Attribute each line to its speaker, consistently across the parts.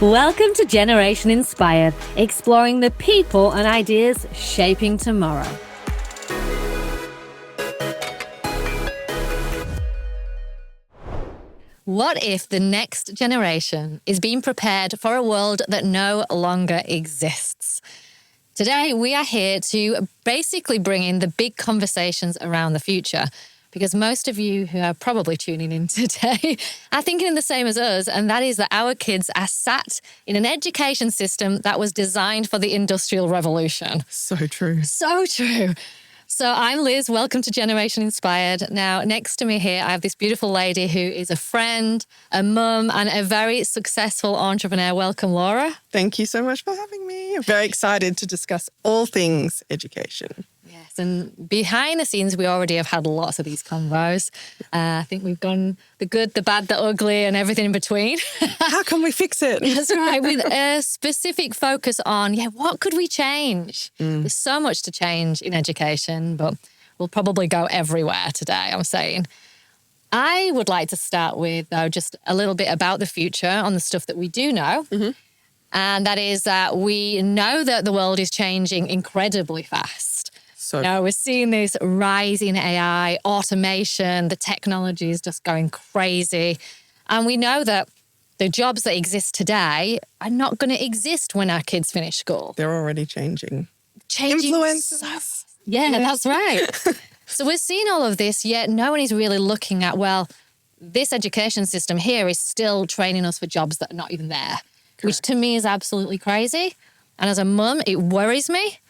Speaker 1: Welcome to Generation Inspired, exploring the people and ideas shaping tomorrow. What if the next generation is being prepared for a world that no longer exists? Today, we are here to basically bring in the big conversations around the future, because most of you who are probably tuning in today are thinking the same as us, and that is that our kids are sat in an education system that was designed for the Industrial Revolution.
Speaker 2: So true.
Speaker 1: So true. So I'm Liz. Welcome to Generation Inspired. Now, next to me here, I have this beautiful lady who is a friend, a mum, and a very successful entrepreneur. Welcome, Laura.
Speaker 2: Thank you so much for having me. I'm very excited to discuss all things education.
Speaker 1: Yes, and behind the scenes, we already have had lots of these convos. I think we've gone the good, the bad, the ugly, and everything in between.
Speaker 2: How can we fix it?
Speaker 1: That's right, with a specific focus on, what could we change? There's so much to change in education, but we'll probably go everywhere today, I'm saying. I would like to start with, though, just a little bit about the future on the stuff that we do know. Mm-hmm. And that is that we know that the world is changing incredibly fast. So we're seeing this rise in AI, automation, the technology is just going crazy. And we know that the jobs that exist today are not going to exist when our kids finish school.
Speaker 2: They're already changing.
Speaker 1: Influencers. That's right. So we're seeing all of this, yet no one is really looking at, this education system here is still training us for jobs that are not even there, which to me is absolutely crazy. And as a mum, it worries me.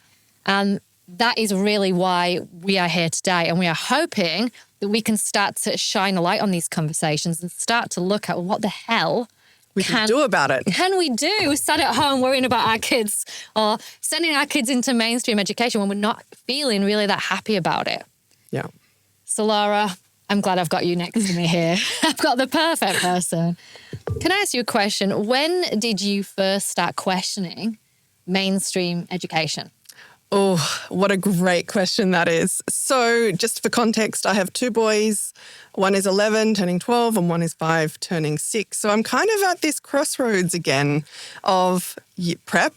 Speaker 1: And that is really why we are here today. And we are hoping that we can start to shine a light on these conversations and start to look at what the hell
Speaker 2: we can do about it.
Speaker 1: Can we do? Sat at home worrying about our kids or sending our kids into mainstream education when we're not feeling really that happy about it.
Speaker 2: Yeah.
Speaker 1: So Laura, I'm glad I've got you next to me here. I've got the perfect person. Can I ask you a question? When did you first start questioning mainstream education?
Speaker 2: Oh, what a great question that is. So just for context, I have two boys. One is 11, turning 12, and one is 5, turning 6. So I'm kind of at this crossroads again of prep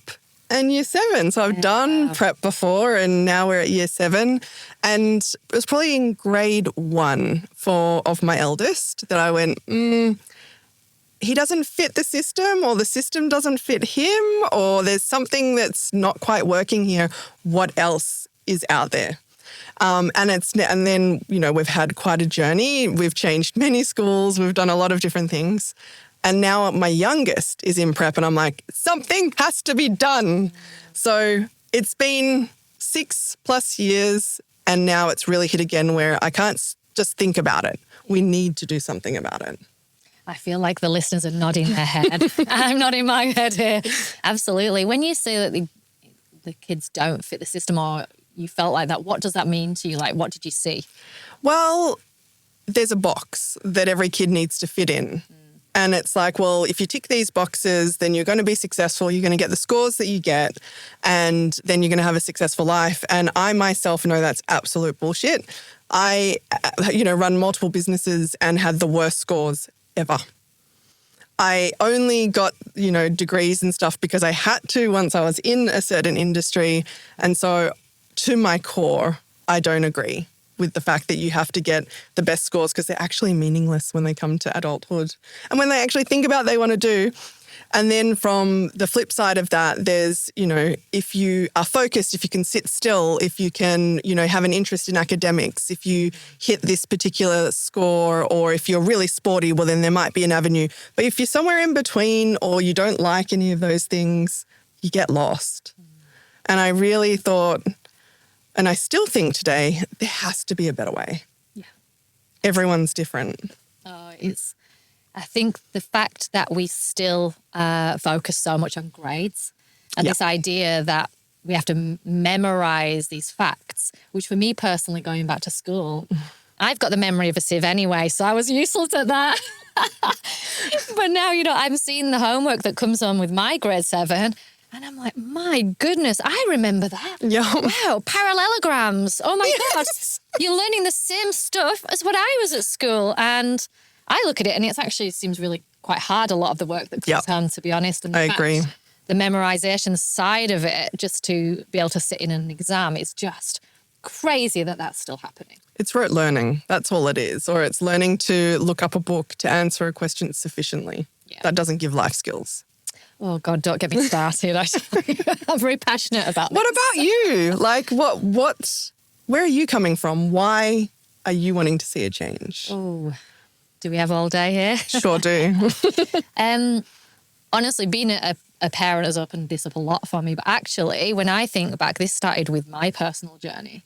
Speaker 2: and year 7. So I've done prep before and now we're at year 7. And it was probably in grade 1 of my eldest that I went, he doesn't fit the system, or the system doesn't fit him, or there's something that's not quite working here. What else is out there? And then, we've had quite a journey. We've changed many schools. We've done a lot of different things. And now my youngest is in prep and I'm like, something has to be done. So it's been 6+ years and now it's really hit again where I can't just think about it. We need to do something about it.
Speaker 1: I feel like the listeners are nodding their head. I'm nodding my head here. Absolutely. When you say that the kids don't fit the system or you felt like that, what does that mean to you? Like, what did you see?
Speaker 2: Well, there's a box that every kid needs to fit in. And it's like, if you tick these boxes, then you're going to be successful. You're going to get the scores that you get, and then you're going to have a successful life. And I myself know that's absolute bullshit. I, run multiple businesses and had the worst scores ever. I only got, degrees and stuff because I had to once I was in a certain industry. And so to my core, I don't agree with the fact that you have to get the best scores because they're actually meaningless when they come to adulthood and when they actually think about what they want to do. And then from the flip side of that, there's, if you are focused, if you can sit still, if you can, have an interest in academics, if you hit this particular score, or if you're really sporty, well, then there might be an avenue. But if you're somewhere in between or you don't like any of those things, you get lost. And I really thought, and I still think today, there has to be a better way. Yeah. Everyone's different.
Speaker 1: I think the fact that we still focus so much on grades and this idea that we have to memorize these facts, which for me personally, going back to school, I've got the memory of a sieve anyway, so I was useless at that. But now, I'm seeing the homework that comes on with my grade 7 and I'm like, my goodness, I remember that.
Speaker 2: Yeah.
Speaker 1: Wow, parallelograms. Oh my God. You're learning the same stuff as what I was at school. And I look at it and it actually seems really quite hard, a lot of the work that comes on, to be honest. And
Speaker 2: I agree.
Speaker 1: The memorization side of it, just to be able to sit in an exam, is just crazy that that's still happening.
Speaker 2: It's rote learning. That's all it is. Or it's learning to look up a book to answer a question sufficiently. Yeah. That doesn't give life skills.
Speaker 1: Oh, God, don't get me started. I'm very passionate about this.
Speaker 2: What about you? Like, where are you coming from? Why are you wanting to see a change?
Speaker 1: Oh, do we have all day here?
Speaker 2: Sure do.
Speaker 1: Honestly, being a parent has opened this up a lot for me. But actually, when I think back, this started with my personal journey.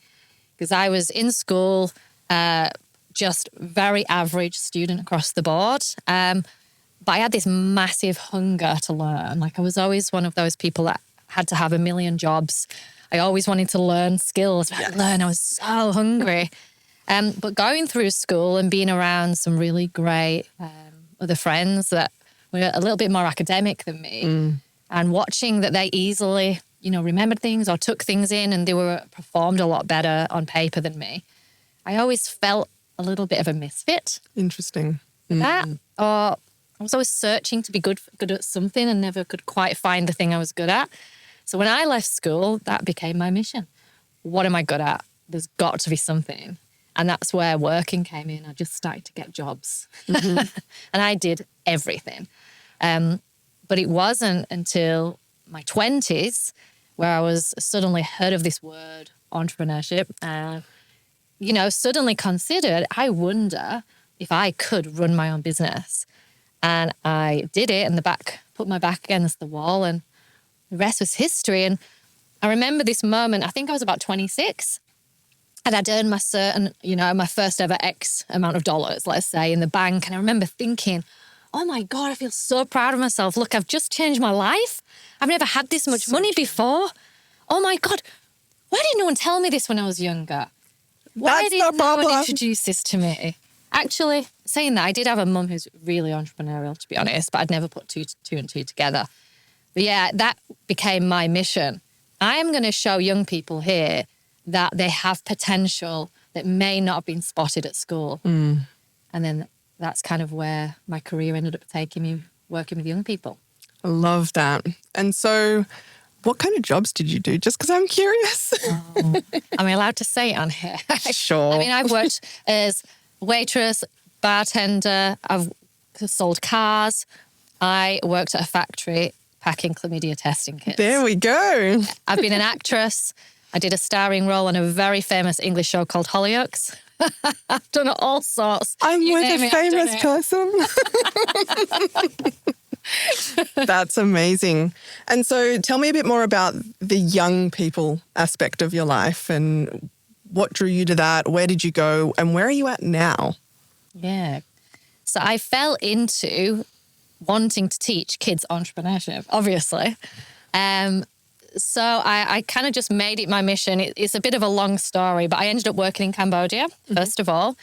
Speaker 1: Because I was in school, just very average student across the board. But I had this massive hunger to learn. Like, I was always one of those people that had to have a million jobs. I always wanted to learn skills. I was so hungry. But going through school and being around some really great other friends that were a little bit more academic than me, and watching that they easily, remembered things or took things in, and they were performed a lot better on paper than me, I always felt a little bit of a misfit.
Speaker 2: Interesting.
Speaker 1: That, or I was always searching to be good at something and never could quite find the thing I was good at. So when I left school, that became my mission. What am I good at? There's got to be something. And that's where working came in. I just started to get jobs. And I did everything. But it wasn't until my 20s where I was suddenly heard of this word, entrepreneurship, suddenly considered, I wonder if I could run my own business. And I did it and put my back against the wall, and the rest was history. And I remember this moment, I think I was about 26, and I'd earned my my first ever X amount of dollars, let's say, in the bank. And I remember thinking, oh my God, I feel so proud of myself. Look, I've just changed my life. I've never had this much money before. Oh my God, why did no one tell me this when I was younger? Why did no one introduce this to me? Actually, saying that, I did have a mum who's really entrepreneurial, to be honest, but I'd never put two and two together. But yeah, that became my mission. I am going to show young people here that they have potential that may not have been spotted at school. And then that's kind of where my career ended up taking me, working with young people.
Speaker 2: I love that. And so what kind of jobs did you do? Just because I'm curious.
Speaker 1: Am I allowed to say it on here?
Speaker 2: Sure.
Speaker 1: I mean, I've worked as waitress, bartender, I've sold cars. I worked at a factory packing chlamydia testing kits.
Speaker 2: There we go.
Speaker 1: I've been an actress. I did a starring role on a very famous English show called Hollyoaks. I've done all sorts.
Speaker 2: I'm with a famous person. That's amazing. And so tell me a bit more about the young people aspect of your life and what drew you to that? Where did you go? And where are you at now?
Speaker 1: Yeah. So I fell into wanting to teach kids entrepreneurship, obviously. So I kind of just made it my mission. It's a bit of a long story, but I ended up working in Cambodia, first of all,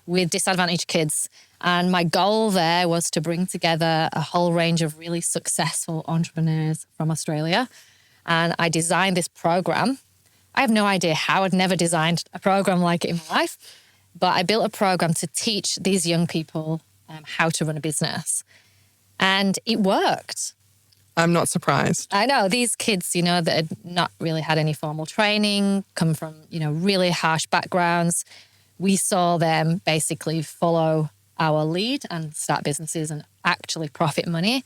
Speaker 1: with disadvantaged kids. And my goal there was to bring together a whole range of really successful entrepreneurs from Australia. And I designed this program. I have no idea how. I'd never designed a program like it in my life. But I built a program to teach these young people how to run a business. And it worked.
Speaker 2: I'm not surprised.
Speaker 1: I know. These kids, that had not really had any formal training, come from, really harsh backgrounds. We saw them basically follow our lead and start businesses and actually profit money.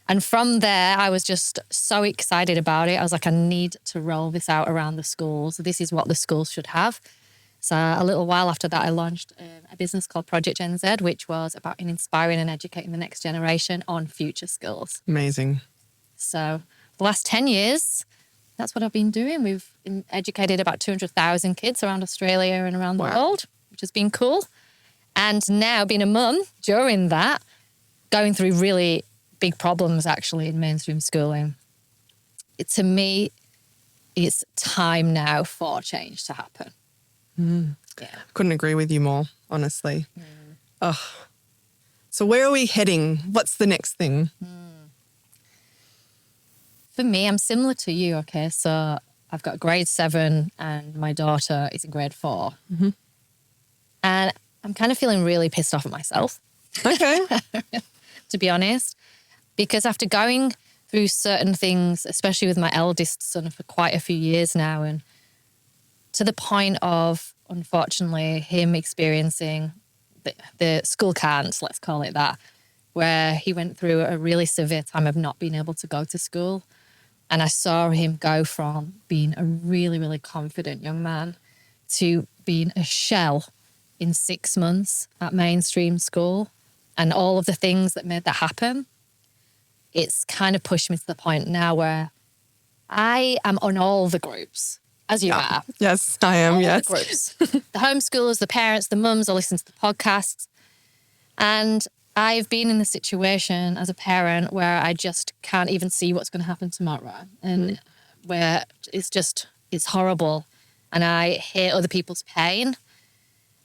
Speaker 1: And from there, I was just so excited about it. I was like, I need to roll this out around the schools. This is what the schools should have. So a little while after that, I launched a business called Project Gen Z, which was about inspiring and educating the next generation on future skills.
Speaker 2: Amazing.
Speaker 1: So the last 10 years, that's what I've been doing. We've educated about 200,000 kids around Australia and around the world, which has been cool. And now being a mum, during that, going through really big problems actually in mainstream schooling. To me, it's time now for change to happen. Yeah.
Speaker 2: Couldn't agree with you more, honestly. So where are we heading? What's the next thing?
Speaker 1: For me, I'm similar to you, okay? So I've got grade 7 and my daughter is in grade 4. And I'm kind of feeling really pissed off at myself
Speaker 2: Okay.
Speaker 1: to be honest, because after going through certain things, especially with my eldest son for quite a few years now, and to the point of, unfortunately, him experiencing the school can't, let's call it that, where he went through a really severe time of not being able to go to school. And I saw him go from being a really, really confident young man to being a shell in 6 months at mainstream school, and all of the things that made that happen. It's kind of pushed me to the point now where I am on all the groups, as you are.
Speaker 2: Yes, I am,
Speaker 1: All
Speaker 2: yes.
Speaker 1: the groups. The homeschoolers, the parents, the mums, I listen to the podcasts. And I've been in the situation as a parent where I just can't even see what's going to happen tomorrow. And where it's horrible. And I hear other people's pain.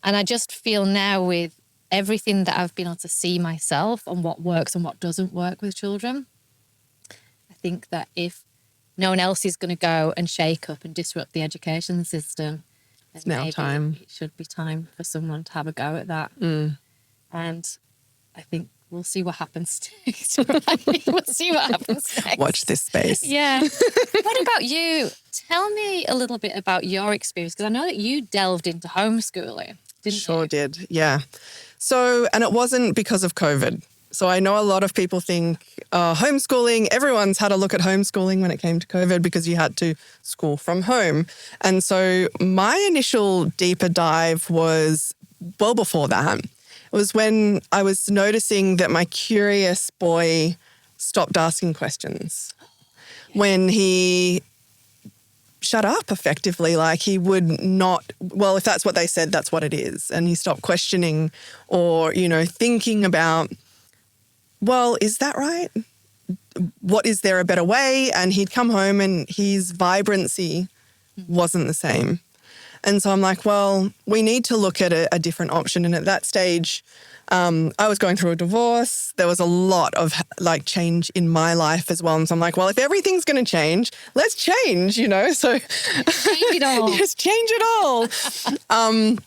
Speaker 1: And I just feel now, with everything that I've been able to see myself and what works and what doesn't work with children, I think that if no one else is going to go and shake up and disrupt the education system,
Speaker 2: It's now time.
Speaker 1: It should be time for someone to have a go at that. And I think we'll see what happens next. We'll see what happens next.
Speaker 2: Watch this space.
Speaker 1: Yeah. What about you? Tell me a little bit about your experience, because I know that you delved into homeschooling, didn't you?
Speaker 2: Sure did, yeah. So, and it wasn't because of COVID. So I know a lot of people think homeschooling, everyone's had a look at homeschooling when it came to COVID because you had to school from home. And so my initial deeper dive was well before that. It was when I was noticing that my curious boy stopped asking questions. When he shut up effectively, like he would not, well, if that's what they said, that's what it is. And he stopped questioning or, thinking about, well, is that right? What, is there a better way? And he'd come home and his vibrancy wasn't the same. And so I'm like, well, we need to look at a different option. And at that stage, I was going through a divorce. There was a lot of change in my life as well. And so I'm like, well, if everything's going to change, let's change, So
Speaker 1: Change it all.
Speaker 2: just change it all.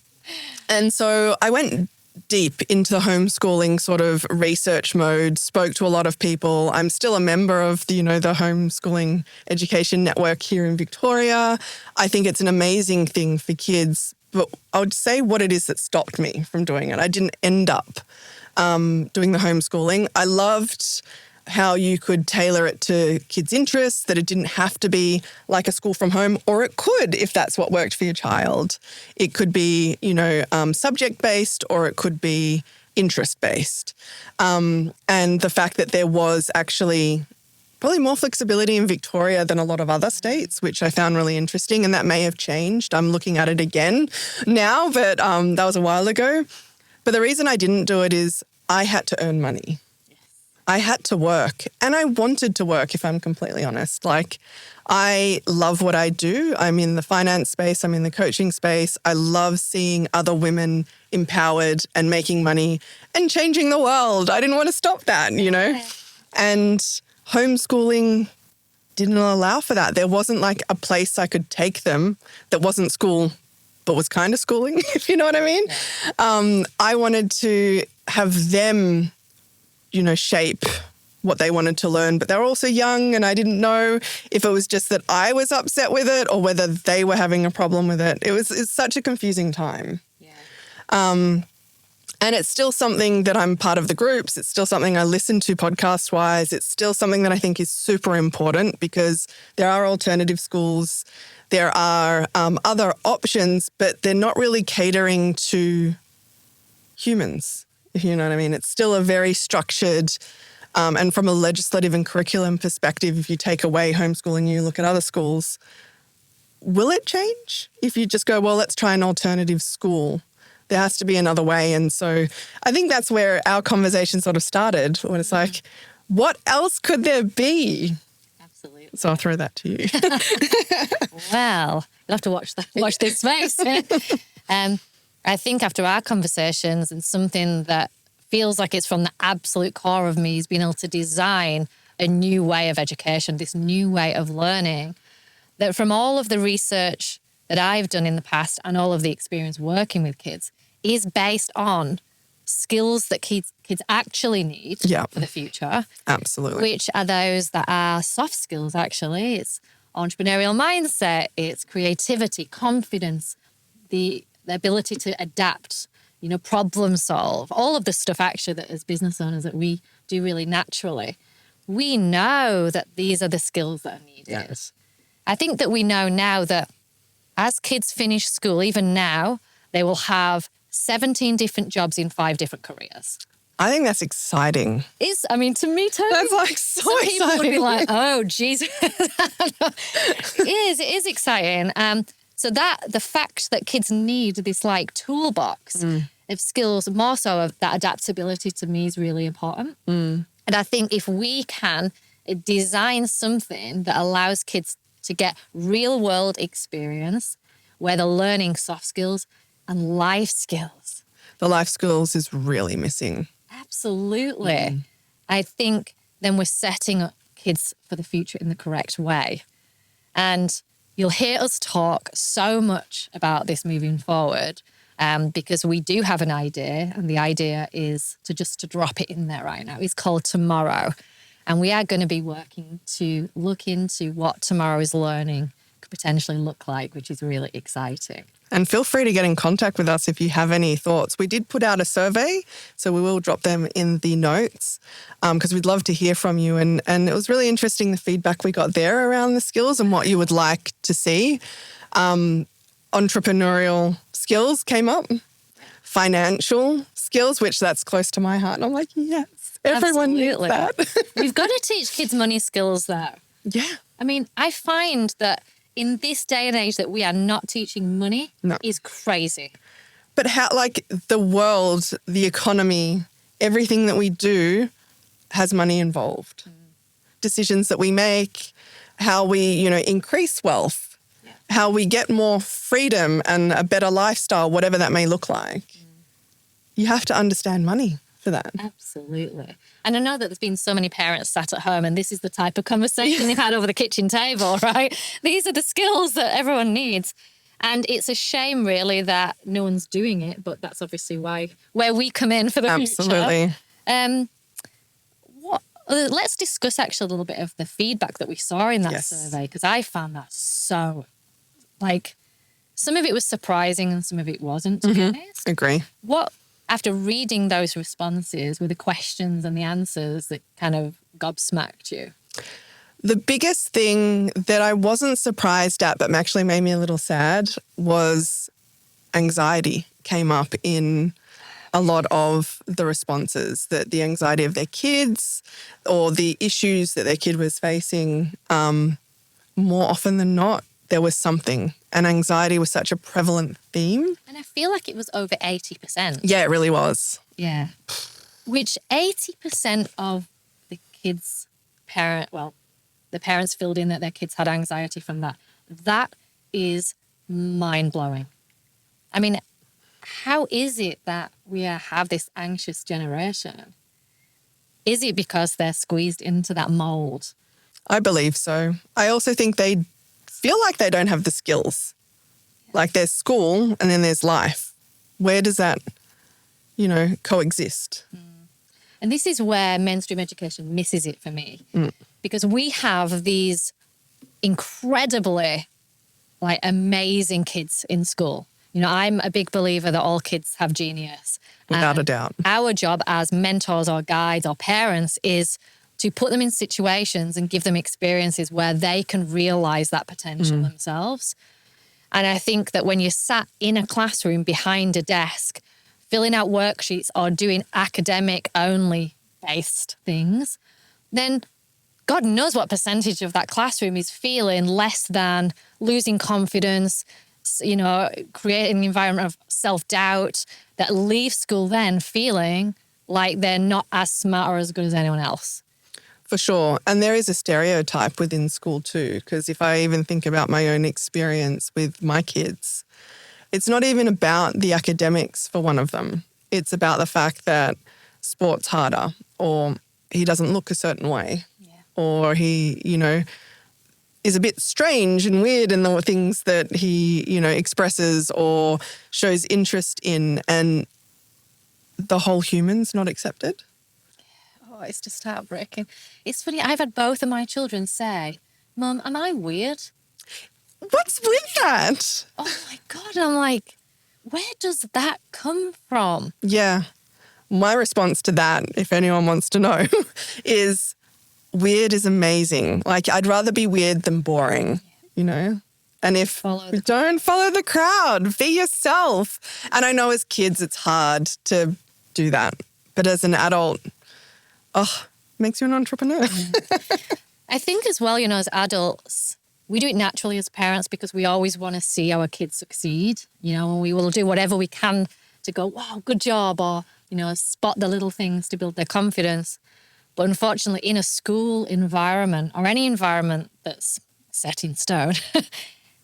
Speaker 2: And so I went deep into the homeschooling sort of research mode, spoke to a lot of people. I'm still a member of the homeschooling education network here in Victoria. I think it's an amazing thing for kids, but I would say what it is that stopped me from doing it. I didn't end up doing the homeschooling. I loved how you could tailor it to kids' interests, that it didn't have to be like a school from home, or it could if that's what worked for your child. It could be, subject-based, or it could be interest-based. And the fact that there was actually probably more flexibility in Victoria than a lot of other states, which I found really interesting, and that may have changed. I'm looking at it again now, but that was a while ago. But the reason I didn't do it is I had to earn money. I had to work, and I wanted to work, if I'm completely honest. I love what I do. I'm in the finance space. I'm in the coaching space. I love seeing other women empowered and making money and changing the world. I didn't want to stop that, And homeschooling didn't allow for that. There wasn't a place I could take them that wasn't school, but was kind of schooling, if you know what I mean. I wanted to have them shape what they wanted to learn, but they were also young, and I didn't know if it was just that I was upset with it or whether they were having a problem with it. It's such a confusing time.
Speaker 1: Yeah.
Speaker 2: And it's still something that I'm part of the groups. It's still something I listen to podcast-wise. It's still something that I think is super important because there are alternative schools. There are other options, but they're not really catering to humans, if you know what I mean. It's still a very structured, and from a legislative and curriculum perspective, if you take away homeschooling, you look at other schools, will it change? If you just go, well, let's try an alternative school, there has to be another way. And so I think that's where our conversation sort of started, when it's like, what else could there be?
Speaker 1: Absolutely.
Speaker 2: So I'll throw that to you.
Speaker 1: Well, you'll have to watch this space. I think after our conversations, and something that feels like it's from the absolute core of me is being able to design a new way of education, this new way of learning, that from all of the research that I've done in the past and all of the experience working with kids is based on skills that kids actually need for the future.
Speaker 2: Absolutely.
Speaker 1: Which are those that are soft skills, actually. It's entrepreneurial mindset, it's creativity, confidence, the ability to adapt, problem solve, all of the stuff actually that as business owners that we do really naturally. We know that these are the skills that are needed.
Speaker 2: Yes.
Speaker 1: I think that we know now that as kids finish school, even now, they will have 17 different jobs in 5 different careers.
Speaker 2: I think that's exciting.
Speaker 1: To me too.
Speaker 2: That's like so
Speaker 1: Some
Speaker 2: exciting.
Speaker 1: people would be like, oh, Jesus. It is exciting. So that the fact that kids need this like toolbox of skills, more so of that adaptability to me is really important. And I think if we can design something that allows kids to get real world experience where they're learning soft skills and life skills.
Speaker 2: The life skills is really missing.
Speaker 1: Absolutely. I think then we're setting up kids for the future in the correct way. And you'll hear us talk so much about this moving forward because we do have an idea, and the idea is to drop it in there right now. It's called Tomorrow. And we are going to be working to look into what tomorrow's learning could potentially look like, which is really exciting.
Speaker 2: And feel free to get in contact with us if you have any thoughts. We did put out a survey, so we will drop them in the notes because we'd love to hear from you. And it was really interesting, the feedback we got there around the skills and what you would like to see. Entrepreneurial skills came up, financial skills, which that's close to my heart. And I'm like, yes, everyone needs that.
Speaker 1: We've got to teach kids money skills though.
Speaker 2: Yeah.
Speaker 1: I find that in this day and age that we are not teaching money is crazy.
Speaker 2: But how, the world, the economy, everything that we do has money involved. Decisions that we make, how we, increase wealth, how we get more freedom and a better lifestyle, whatever that may look like. You have to understand money for that.
Speaker 1: Absolutely. And I know that there's been so many parents sat at home and this is the type of conversation they've had over the kitchen table, right? These are the skills that everyone needs. And it's a shame really that no one's doing it, but that's obviously where we come in for the
Speaker 2: Absolutely.
Speaker 1: future. Let's discuss actually a little bit of the feedback that we saw in that survey, because I found that so, some of it was surprising and some of it wasn't, to be honest.
Speaker 2: Agree.
Speaker 1: After reading those responses with the questions and the answers that kind of gobsmacked you?
Speaker 2: The biggest thing that I wasn't surprised at but actually made me a little sad was anxiety came up in a lot of the responses, that the anxiety of their kids or the issues that their kid was facing, more often than not, there was something. And anxiety was such a prevalent theme.
Speaker 1: And I feel like it was over 80%.
Speaker 2: Yeah, it really was.
Speaker 1: Yeah. Which 80% of the kids' the parents filled in that their kids had anxiety from that. That is mind-blowing. How is it that we have this anxious generation? Is it because they're squeezed into that mold?
Speaker 2: I believe so. I also think they feel like they don't have the skills. Like there's school and then there's life. Where does that, coexist?
Speaker 1: And this is where mainstream education misses it for me. Because we have these incredibly, amazing kids in school. I'm a big believer that all kids have genius.
Speaker 2: Without a doubt.
Speaker 1: Our job as mentors or guides or parents is to put them in situations and give them experiences where they can realize that potential themselves. And I think that when you're sat in a classroom behind a desk, filling out worksheets or doing academic-only based things, then God knows what percentage of that classroom is feeling less than, losing confidence, creating an environment of self-doubt that leaves school then feeling like they're not as smart or as good as anyone else.
Speaker 2: For sure. And there is a stereotype within school too, because if I even think about my own experience with my kids, it's not even about the academics for one of them. It's about the fact that sport's harder, or he doesn't look a certain way, or he, is a bit strange and weird in the things that he, expresses or shows interest in. And the whole human's not accepted?
Speaker 1: Oh, it's just heartbreaking. It's funny, I've had both of my children say, Mum, am I weird?
Speaker 2: What's with that?
Speaker 1: Oh my God. I'm like, where does that come from?
Speaker 2: Yeah. My response to that, if anyone wants to know, is weird is amazing. Like, I'd rather be weird than boring, you know? And if don't follow the crowd, be yourself. And I know as kids it's hard to do that. But as an adult, makes you an entrepreneur.
Speaker 1: I think as well, you know, as adults, we do it naturally as parents because we always want to see our kids succeed, you know, and we will do whatever we can to go, wow, good job, or, you know, spot the little things to build their confidence. But unfortunately, in a school environment or any environment that's set in stone,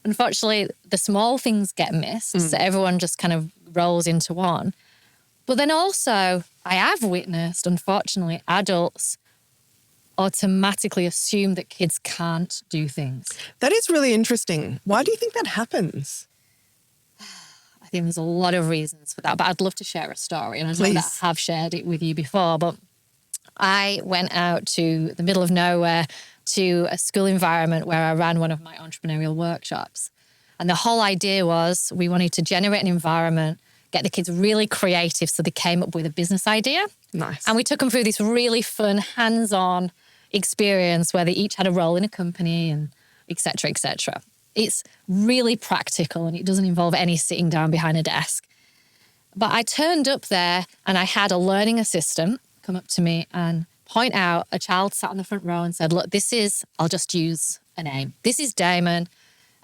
Speaker 1: unfortunately, the small things get missed. So everyone just kind of rolls into one. But then also, I have witnessed, unfortunately, adults automatically assume that kids can't do things.
Speaker 2: That is really interesting. Why do you think that happens?
Speaker 1: I think there's a lot of reasons for that, but I'd love to share a story. And I know that I have shared it with you before, but I went out to the middle of nowhere to a school environment where I ran one of my entrepreneurial workshops. And the whole idea was we wanted to generate an environment, get the kids really creative, so they came up with a business idea.
Speaker 2: Nice.
Speaker 1: And we took them through this really fun, hands-on experience where they each had a role in a company and et cetera, et cetera. It's really practical and it doesn't involve any sitting down behind a desk. But I turned up there and I had a learning assistant come up to me and point out a child sat on the front row and said, look, I'll just use a name. This is Damon.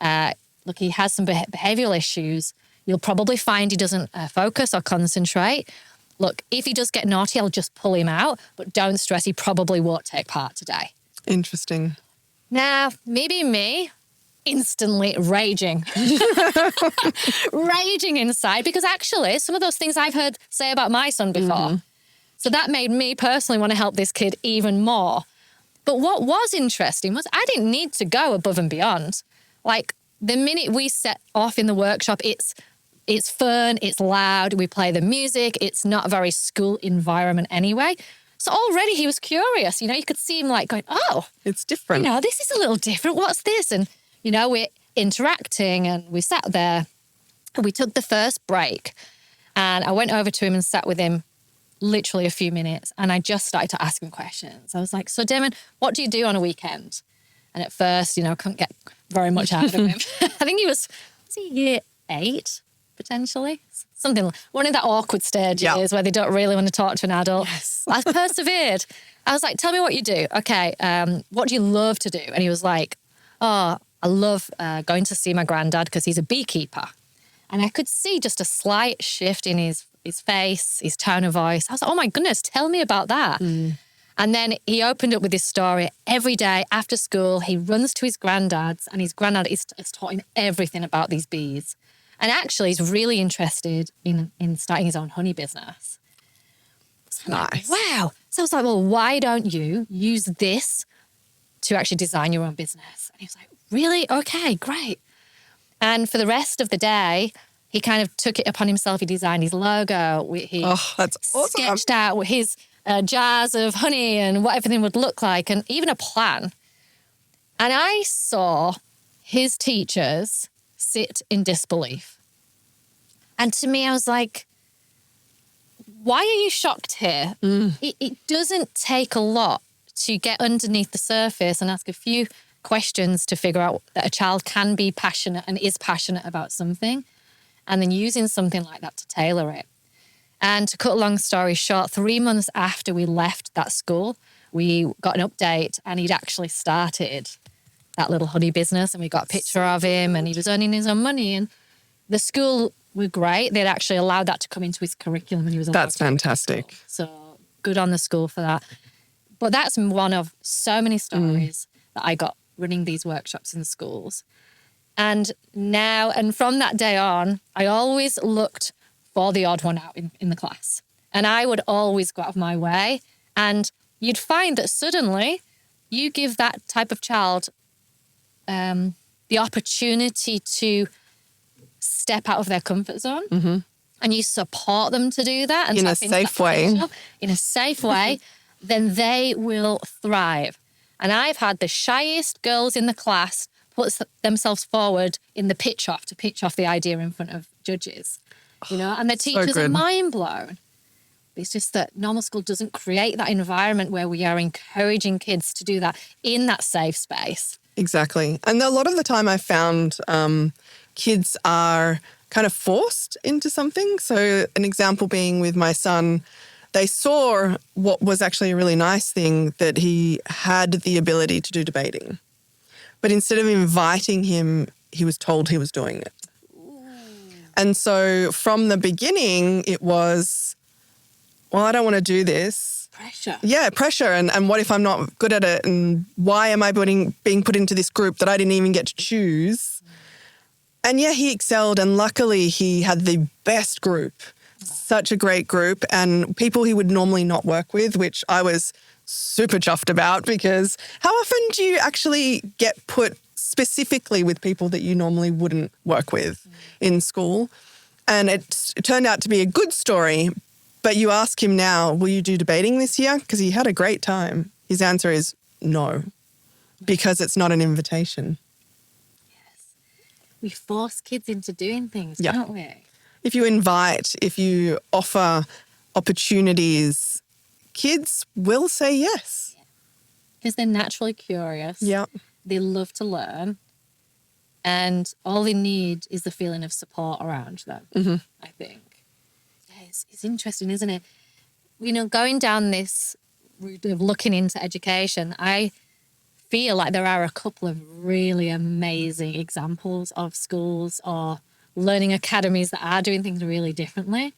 Speaker 1: Look, he has some behavioural issues. You'll probably find he doesn't focus or concentrate. Look, if he does get naughty, I'll just pull him out, but don't stress, he probably won't take part today.
Speaker 2: Interesting.
Speaker 1: Now, maybe me, instantly raging. Raging inside, because actually some of those things I've heard say about my son before. So that made me personally want to help this kid even more. But what was interesting was I didn't need to go above and beyond. Like, the minute we set off in the workshop, it's fun, it's loud, we play the music, it's not a very school environment anyway. So already he was curious, you know, you could see him like going, oh,
Speaker 2: it's different.
Speaker 1: You know, this is a little different. What's this? And, you know, we're interacting and we sat there and we took the first break and I went over to him and sat with him literally a few minutes and I just started to ask him questions. I was like, so Damon, what do you do on a weekend? And at first, you know, I couldn't get very much out of him. I think he was he year 8? Potentially. Something, one of that awkward stages where they don't really want to talk to an adult.
Speaker 2: Yes.
Speaker 1: I persevered. I was like, tell me what you do. Okay, what do you love to do? And he was like, oh, I love going to see my granddad because he's a beekeeper. And I could see just a slight shift in his face, his tone of voice. I was like, oh my goodness, tell me about that. And then he opened up with this story. Every day after school, he runs to his granddad's and his granddad is taught him everything about these bees. And actually, he's really interested in starting his own honey business. So
Speaker 2: nice.
Speaker 1: Like, wow. So I was like, well, why don't you use this to actually design your own business? And he was like, really? Okay, great. And for the rest of the day, he kind of took it upon himself. He designed his logo.
Speaker 2: That's awesome.
Speaker 1: Sketched out his jars of honey and what everything would look like and even a plan. And I saw his teachers sit in disbelief. And to me, I was like, why are you shocked here? It doesn't take a lot to get underneath the surface and ask a few questions to figure out that a child can be passionate and is passionate about something, and then using something like that to tailor it. And to cut a long story short, 3 months after we left that school, we got an update and he'd actually started that little honey business and we got a picture of him and he was earning his own money. And the school were great. They'd actually allowed that to come into his curriculum and he was allowed
Speaker 2: That's fantastic.
Speaker 1: So good on the school for that. But that's one of so many stories that I got running these workshops in schools. And now, and from that day on, I always looked for the odd one out in the class. And I would always go out of my way. And you'd find that suddenly you give that type of child the opportunity to step out of their comfort zone. and you support them to do that and
Speaker 2: in a
Speaker 1: tap into
Speaker 2: safe
Speaker 1: that
Speaker 2: way.
Speaker 1: potential in a safe way, then they will thrive. And I've had the shyest girls in the class put themselves forward in the pitch off to pitch off the idea in front of judges, and the teachers are mind blown. It's just that normal school doesn't create that environment where we are encouraging kids to do that in that safe space.
Speaker 2: Exactly. And a lot of the time I found kids are kind of forced into something. So an example being with my son, they saw what was actually a really nice thing, that he had the ability to do debating. But instead of inviting him, he was told he was doing it. Ooh. And so from the beginning, it was, well, I don't want to do this.
Speaker 1: Pressure.
Speaker 2: Yeah, pressure. And what if I'm not good at it? And why am I being put into this group that I didn't even get to choose? And yeah, he excelled. And luckily, he had the best group. Such a great group, and people he would normally not work with, which I was super chuffed about, because how often do you actually get put specifically with people that you normally wouldn't work with in school? And it turned out to be a good story, but you ask him now, will you do debating this year? Because he had a great time. His answer is no, because it's not an invitation.
Speaker 1: Yes. We force kids into doing things, don't we?
Speaker 2: If you invite, if you offer opportunities, kids will say yes.
Speaker 1: Because they're naturally curious.
Speaker 2: Yeah.
Speaker 1: They love to learn. And all they need is the feeling of support around them, I think. Yeah, it's interesting, isn't it? Going down this route of looking into education, I feel like there are a couple of really amazing examples of schools or learning academies that are doing things really differently.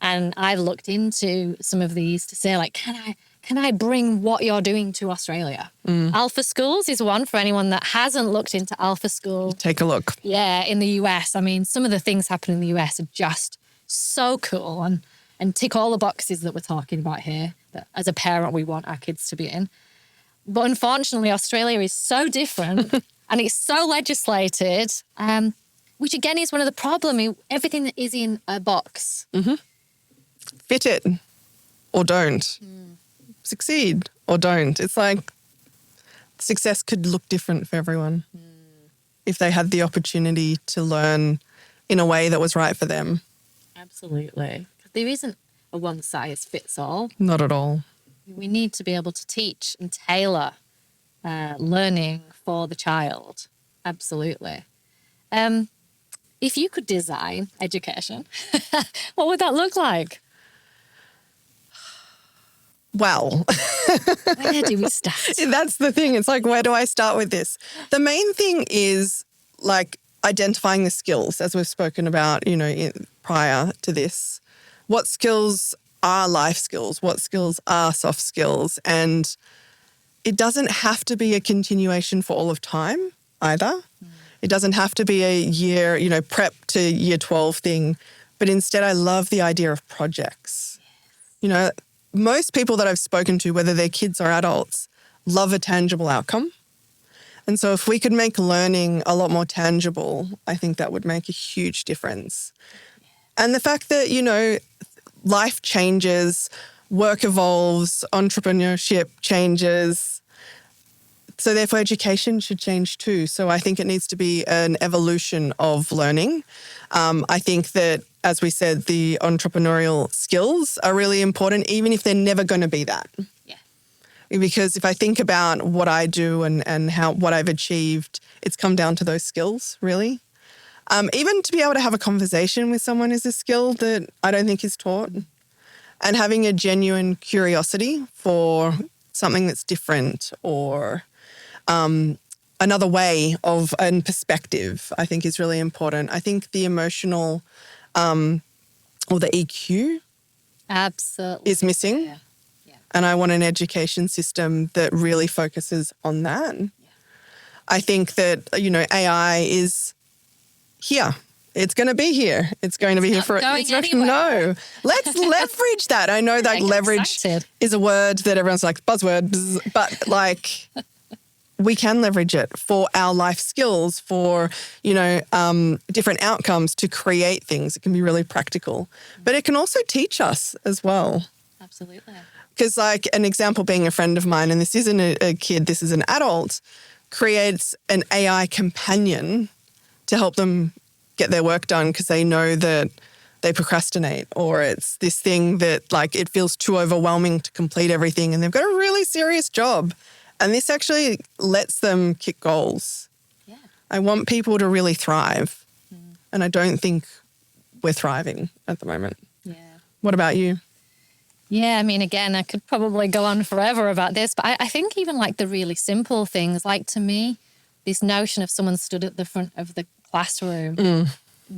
Speaker 1: And I've looked into some of these to say, like, can I bring what you're doing to Australia? Alpha Schools is one for anyone that hasn't looked into Alpha School.
Speaker 2: Take a look.
Speaker 1: Yeah, in the US. I mean, some of the things happening in the US are just so cool and tick all the boxes that we're talking about here, that as a parent we want our kids to be in. But unfortunately, Australia is so different and it's so legislated, which again is one of the problems. Everything that is in a box.
Speaker 2: Fit it or don't. Succeed or don't. It's like success could look different for everyone if they had the opportunity to learn in a way that was right for them.
Speaker 1: Absolutely. There isn't a one size fits all.
Speaker 2: Not at all.
Speaker 1: We need to be able to teach and tailor learning for the child. Absolutely. If you could design education, what would that look like?
Speaker 2: Well,
Speaker 1: where do we start?
Speaker 2: That's the thing. It's like, where do I start with this? The main thing is like identifying the skills, as we've spoken about, prior to this. What skills are life skills? What skills are soft skills? And it doesn't have to be a continuation for all of time either. It doesn't have to be a year, prep to year 12 thing. But instead, I love the idea of projects. Most people that I've spoken to, whether they're kids or adults, love a tangible outcome. And so if we could make learning a lot more tangible, I think that would make a huge difference. And the fact that, life changes, work evolves, entrepreneurship changes. So therefore education should change too. So I think it needs to be an evolution of learning. I think that, as we said, the entrepreneurial skills are really important, even if they're never going to be that.
Speaker 1: Yeah.
Speaker 2: Because if I think about what I do and what I've achieved, it's come down to those skills, really. Even to be able to have a conversation with someone is a skill that I don't think is taught. And having a genuine curiosity for something that's different or another way of and perspective, I think is really important. I think the emotional or the EQ
Speaker 1: absolutely
Speaker 2: is missing.
Speaker 1: Yeah.
Speaker 2: And I want an education system that really focuses on that. Yeah. I think that, AI is here. It's going to be here. It's going to be here for
Speaker 1: going anywhere.
Speaker 2: No. Let's leverage that. I know that leverage
Speaker 1: excited.
Speaker 2: is a word that everyone's like, buzzword, but like we can leverage it for our life skills, for, different outcomes to create things. It can be really practical, but it can also teach us as well.
Speaker 1: Absolutely.
Speaker 2: Because like an example being a friend of mine, and this isn't a kid, this is an adult, creates an AI companion to help them get their work done because they know that they procrastinate, or it's this thing that like it feels too overwhelming to complete everything and they've got a really serious job. And this actually lets them kick goals.
Speaker 1: Yeah.
Speaker 2: I want people to really thrive. And I don't think we're thriving at the moment.
Speaker 1: Yeah.
Speaker 2: What about you?
Speaker 1: Yeah, I mean, again, I could probably go on forever about this, but I think even like the really simple things, like to me, this notion of someone stood at the front of the classroom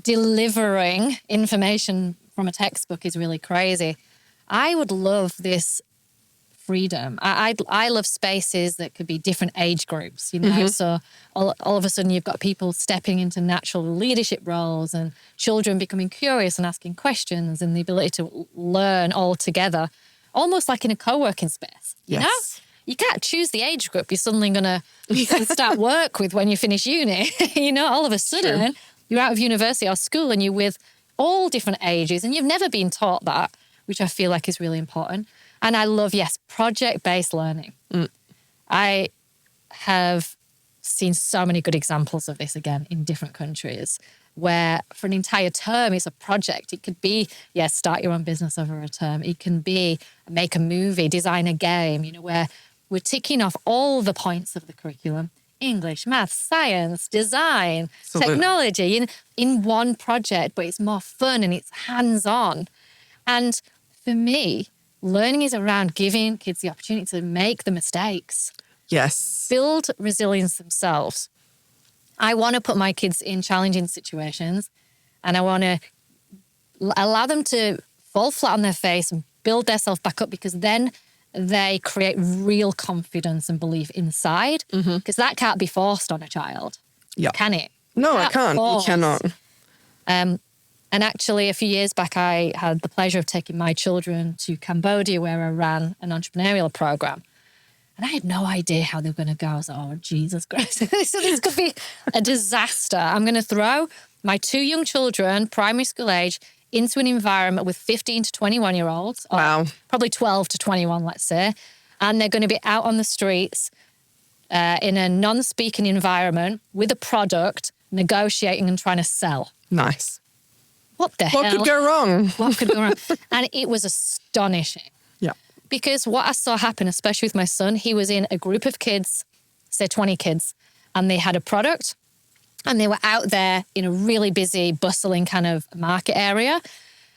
Speaker 1: delivering information from a textbook is really crazy. I would love this freedom. I love spaces that could be different age groups, so all of a sudden you've got people stepping into natural leadership roles and children becoming curious and asking questions and the ability to learn all together, almost like in a co-working space.
Speaker 2: Yes.
Speaker 1: You know? You can't choose the age group you're suddenly going to start work with when you finish uni. All of a sudden you're out of university or school and you're with all different ages and you've never been taught that, which I feel like is really important. And I love, project-based learning. I have seen so many good examples of this, again, in different countries, where for an entire term it's a project. It could be, start your own business over a term. It can be make a movie, design a game, where we're ticking off all the points of the curriculum: English, maths, science, design, technology, in one project, but it's more fun and it's hands-on. And for me, learning is around giving kids the opportunity to make the mistakes.
Speaker 2: Yes.
Speaker 1: Build resilience themselves. I want to put my kids in challenging situations and I want to allow them to fall flat on their face and build themselves back up, because then they create real confidence and belief inside, because that can't be forced on a child.
Speaker 2: Yeah.
Speaker 1: Can it?
Speaker 2: No, I can't. You cannot.
Speaker 1: And actually, a few years back, I had the pleasure of taking my children to Cambodia, where I ran an entrepreneurial program. And I had no idea how they were going to go. I was like, oh, Jesus Christ. So this could be a disaster. I'm going to throw my 2 young children, primary school age, into an environment with 15 to 21-year-olds.
Speaker 2: Wow.
Speaker 1: Probably 12 to 21, let's say. And they're going to be out on the streets in a non-speaking environment with a product, negotiating and trying to sell.
Speaker 2: Nice.
Speaker 1: What the hell?
Speaker 2: What could go wrong?
Speaker 1: What could go wrong? And it was astonishing.
Speaker 2: Yeah.
Speaker 1: Because what I saw happen, especially with my son, he was in a group of kids, say 20 kids, and they had a product and they were out there in a really busy, bustling kind of market area.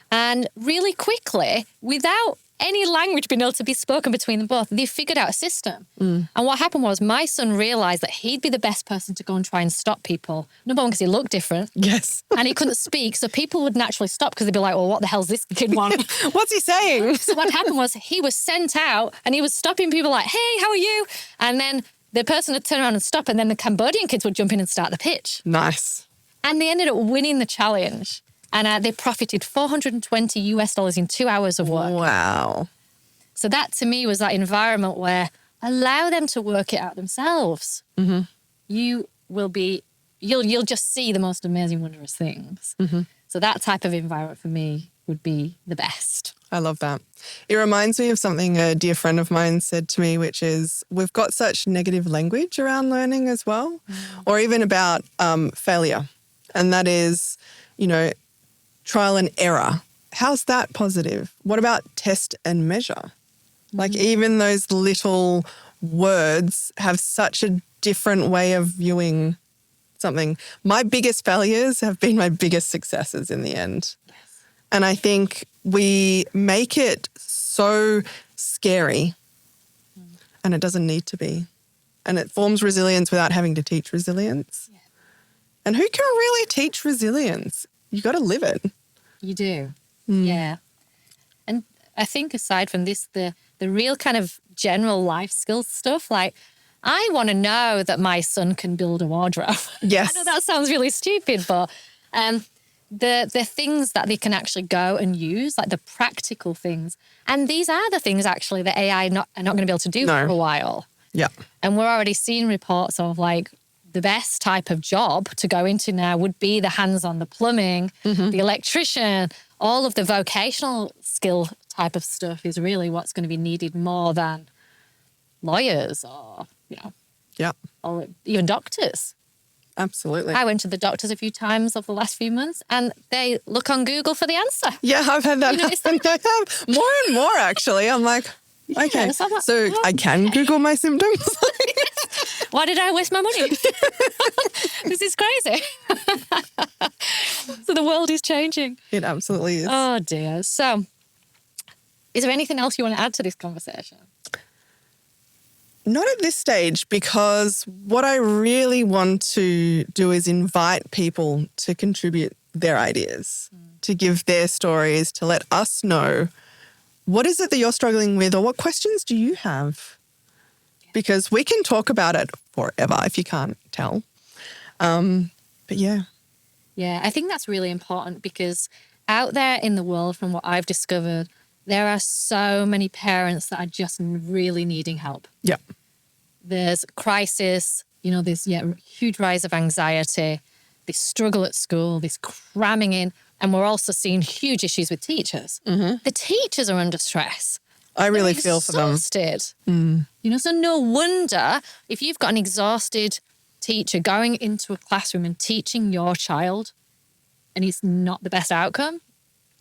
Speaker 1: And really quickly, without any language being able to be spoken between them both, they figured out a system. And what happened was my son realised that he'd be the best person to go and try and stop people. Number one, because he looked different.
Speaker 2: Yes.
Speaker 1: And he couldn't speak. So people would naturally stop because they'd be like, well, what the hell's this kid want?
Speaker 2: What's he saying?
Speaker 1: So what happened was he was sent out and he was stopping people like, hey, how are you? And then the person would turn around and stop, and then the Cambodian kids would jump in and start the pitch.
Speaker 2: Nice.
Speaker 1: And they ended up winning the challenge. And they profited $420 in 2 hours of work.
Speaker 2: Wow.
Speaker 1: So that to me was that environment where allow them to work it out themselves. You will be, you'll just see the most amazing, wondrous things. So that type of environment for me would be the best.
Speaker 2: I love that. It reminds me of something a dear friend of mine said to me, which is we've got such negative language around learning as well, or even about failure. And that is, trial and error. How's that positive? What about test and measure? Like even those little words have such a different way of viewing something. My biggest failures have been my biggest successes in the end. Yes. And I think we make it so scary and it doesn't need to be. And it forms resilience without having to teach resilience. Yeah. And who can really teach resilience? You got to live it.
Speaker 1: You do. Yeah. And I think aside from this, the real kind of general life skills stuff, like I want to know that my son can build a wardrobe.
Speaker 2: Yes.
Speaker 1: I know that sounds really stupid, but the things that they can actually go and use, like the practical things. And these are the things actually that AI are not going to be able to do for a while.
Speaker 2: Yeah.
Speaker 1: And we're already seeing reports of like the best type of job to go into now would be the hands-on, the plumbing, the electrician, all of the vocational skill type of stuff is really what's going to be needed more than lawyers or,
Speaker 2: Yeah.
Speaker 1: or even doctors.
Speaker 2: Absolutely.
Speaker 1: I went to the doctors a few times over the last few months and they look on Google for the answer.
Speaker 2: Yeah, I've had that happen. I have more and more, actually. I'm like, okay,
Speaker 1: so I'm like,
Speaker 2: so
Speaker 1: oh.
Speaker 2: I can Google my symptoms.
Speaker 1: Why did I waste my money? This is crazy. So the world is changing.
Speaker 2: It absolutely is.
Speaker 1: Oh, dear. So is there anything else you want to add to this conversation?
Speaker 2: Not at this stage, because what I really want to do is invite people to contribute their ideas, to give their stories, to let us know what is it that you're struggling with or what questions do you have? Because we can talk about it forever if you can't tell. But yeah.
Speaker 1: Yeah, I think that's really important because out there in the world, from what I've discovered, there are so many parents that are just really needing help.
Speaker 2: Yeah.
Speaker 1: There's crisis, there's huge rise of anxiety, this struggle at school, this cramming in, and we're also seeing huge issues with teachers. The teachers are under stress.
Speaker 2: I really feel for them.
Speaker 1: Exhausted. So no wonder if you've got an exhausted teacher going into a classroom and teaching your child and it's not the best outcome,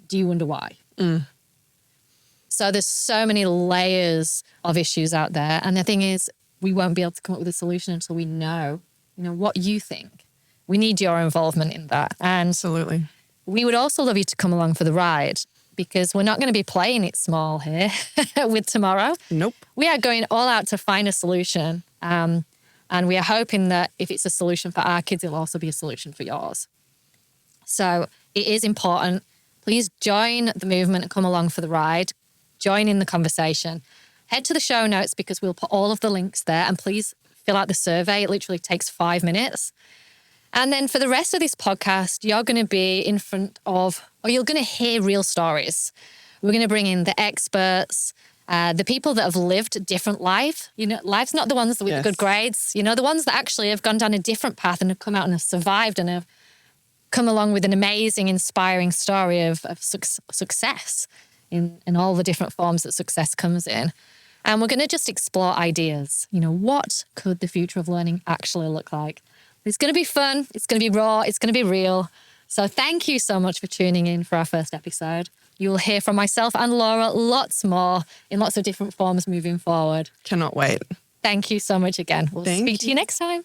Speaker 1: do you wonder why? So there's so many layers of issues out there. And the thing is, we won't be able to come up with a solution until we know, what you think. We need your involvement in that. And
Speaker 2: Absolutely.
Speaker 1: we would also love you to come along for the ride because we're not going to be playing it small here with tomorrow.
Speaker 2: Nope.
Speaker 1: We are going all out to find a solution. And we are hoping that if it's a solution for our kids, it'll also be a solution for yours. So it is important. Please join the movement and come along for the ride. Join in the conversation. Head to the show notes because we'll put all of the links there and please fill out the survey. It literally takes 5 minutes. And then for the rest of this podcast, you're going to be in front of, or you're going to hear real stories. We're going to bring in the experts, the people that have lived a different life. Life's not the ones with the good grades. The ones that actually have gone down a different path and have come out and have survived and have come along with an amazing, inspiring story of success in all the different forms that success comes in. And we're going to just explore ideas. What could the future of learning actually look like? It's going to be fun. It's going to be raw. It's going to be real. So thank you so much for tuning in for our first episode. You will hear from myself and Laura lots more in lots of different forms moving forward.
Speaker 2: Cannot wait.
Speaker 1: Thank you so much again. We'll speak to you next time.